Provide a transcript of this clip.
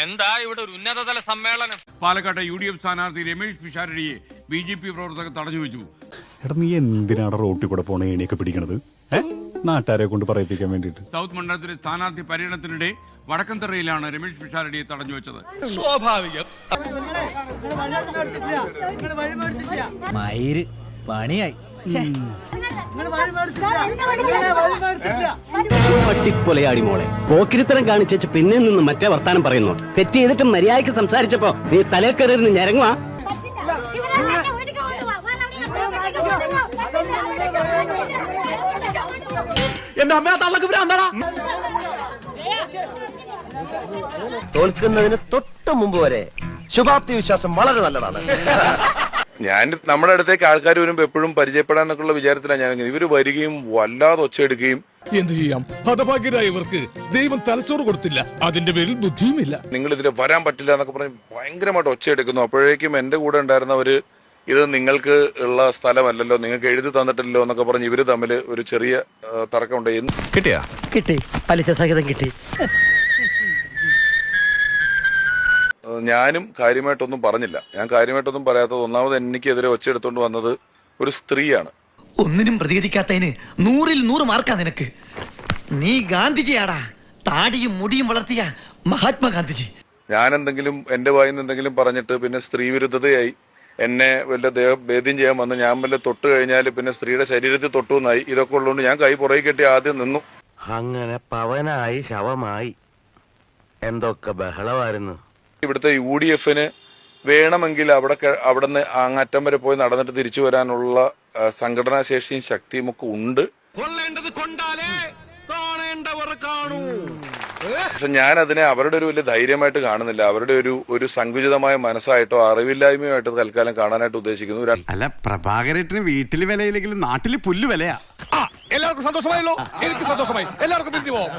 എന്താ ഇവിടെ ഒരു ഉന്നതതല സമ്മേളനം? പാലക്കാട്ടെ UDF സ്ഥാനാർത്ഥി രമേശ് പിഷാരടിയെ BJP പ്രവർത്തകർ തടഞ്ഞു വെച്ചു. എടാ നീ എന്തിനാണ് റോട്ടിൽ കൂടെ പോണ ഏണിയൊക്കെ പിടിക്കണത്? നാട്ടുകാരെ കൊണ്ട് പറയിപ്പിക്കാൻ വേണ്ടിയിട്ട്. സൗത്ത് മണ്ഡലത്തിലെ സ്ഥാനാർത്ഥി പര്യടനത്തിനിടെ വടക്കന്തറയിലാണ് രമേശ് പിഷാരടിയെ തടഞ്ഞു വെച്ചത്. സ്വാഭാവികം. പണിയായി. പട്ടിക്കൊലയാടി മോളെ പോക്കിരിത്തരം കാണിച്ചു പിന്നെ നിന്ന് മറ്റേ വർത്താനം പറയുന്നു. തെറ്റ് ചെയ്തിട്ട് മര്യാദയ്ക്ക് സംസാരിച്ചപ്പോ നീ തലേക്കറിയിരുന്ന് ഞരങ്ങുവാ. എന്റെ അമ്മ തള്ളക്ക് ഭ്രാന്താടാ. തോൽക്കുന്നതിന് തൊട്ട് മുമ്പ് വരെ ശുഭാപ്തി വിശ്വാസം വളരെ നല്ലതാണ്. ഞാൻ നമ്മുടെ അടുത്തേക്ക് ആൾക്കാർ വരുമ്പോ എപ്പോഴും പരിചയപ്പെടാന്നൊക്കെയുള്ള വിചാരത്തിലാണ് ഞാൻ. ഇവര് വരികയും വല്ലാതെ ഒച്ചയെടുക്കുകയും എന്ത് ചെയ്യാം, ഹതഭാഗ്യരായ ഇവർക്ക് ദൈവം തലച്ചോറ് കൊടുത്തില്ല, അതിന്റെ പേരിൽ ബുദ്ധിയുമില്ല. നിങ്ങൾ ഇതിൽ വരാൻ പറ്റില്ല എന്നൊക്കെ പറഞ്ഞ് ഭയങ്കരമായിട്ട് ഒച്ചയെടുക്കുന്നു. അപ്പോഴേക്കും എന്റെ കൂടെ ഉണ്ടായിരുന്നവര് ഇത് നിങ്ങൾക്ക് ഉള്ള സ്ഥലമല്ലല്ലോ, നിങ്ങൾക്ക് എഴുതി തന്നിട്ടില്ലല്ലോ എന്നൊക്കെ പറഞ്ഞ് ഇവര് തമ്മിൽ ഒരു ചെറിയ തർക്കമുണ്ട്. കിട്ടി, പലിശ സഹിതം കിട്ടി. ഞാനും കാര്യമായിട്ടൊന്നും പറഞ്ഞില്ല. ഞാൻ കാര്യമായിട്ടൊന്നും പറയാത്തത്, ഒന്നാമത് എനിക്കെതിരെ ഒച്ചയെടുത്തോണ്ട് വന്നത് ഒരു സ്ത്രീയാണ്. ഒന്നിനും പ്രതികരിക്കാത്തതിന് 100-ൽ 100 മാർക്കാ നിനക്ക്. നീ ഗാന്ധിജിയാടാ, താടിയും മുടിയും വളർത്തിയ മഹാത്മാഗാന്ധിജി. ഞാൻ എന്തെങ്കിലും എന്റെ വായിൽ നിന്ന് എന്തെങ്കിലും പറഞ്ഞിട്ട് പിന്നെ സ്ത്രീ വിരുദ്ധതയായി എന്നെ വല്ല ഭേദ്യം ചെയ്യാൻ വന്ന് ഞാൻ വല്ല തൊട്ട് കഴിഞ്ഞാൽ പിന്നെ സ്ത്രീയുടെ ശരീരത്തിൽ തൊട്ടു എന്നായി. ഇതൊക്കെ ഉള്ളതുകൊണ്ട് ഞാൻ കൈ പുറകെ കെട്ടി ആദ്യം നിന്നു. അങ്ങനെ പവനായി ശവമായി എന്തൊക്കെ ബഹളമായിരുന്നു. ഇവിടുത്തെ UDFന് വേണമെങ്കിൽ അവിടുന്ന് അങ്ങറ്റം വരെ പോയി നടന്നിട്ട് തിരിച്ചു വരാനുള്ള സംഘടനാ ശേഷിയും ശക്തിയും ഒക്കെ ഉണ്ട്. പക്ഷെ ഞാൻ അതിനെ അവരുടെ ഒരു വലിയ ധൈര്യമായിട്ട് കാണുന്നില്ല. അവരുടെ ഒരു സങ്കുചിതമായ മനസ്സായിട്ടോ അറിവില്ലായ്മയായിട്ടോ തൽക്കാലം കാണാനായിട്ട് ഉദ്ദേശിക്കുന്നു. അല്ല, പ്രഭാകരേട്ടന് വീട്ടില് വിലയില്ലെങ്കിലും നാട്ടില് പുല്ല് വിലയാ. എല്ലാവർക്കും സന്തോഷമായല്ലോ. എനിക്ക് സന്തോഷമായി. എല്ലാവർക്കും പിരിഞ്ഞു പോവാം.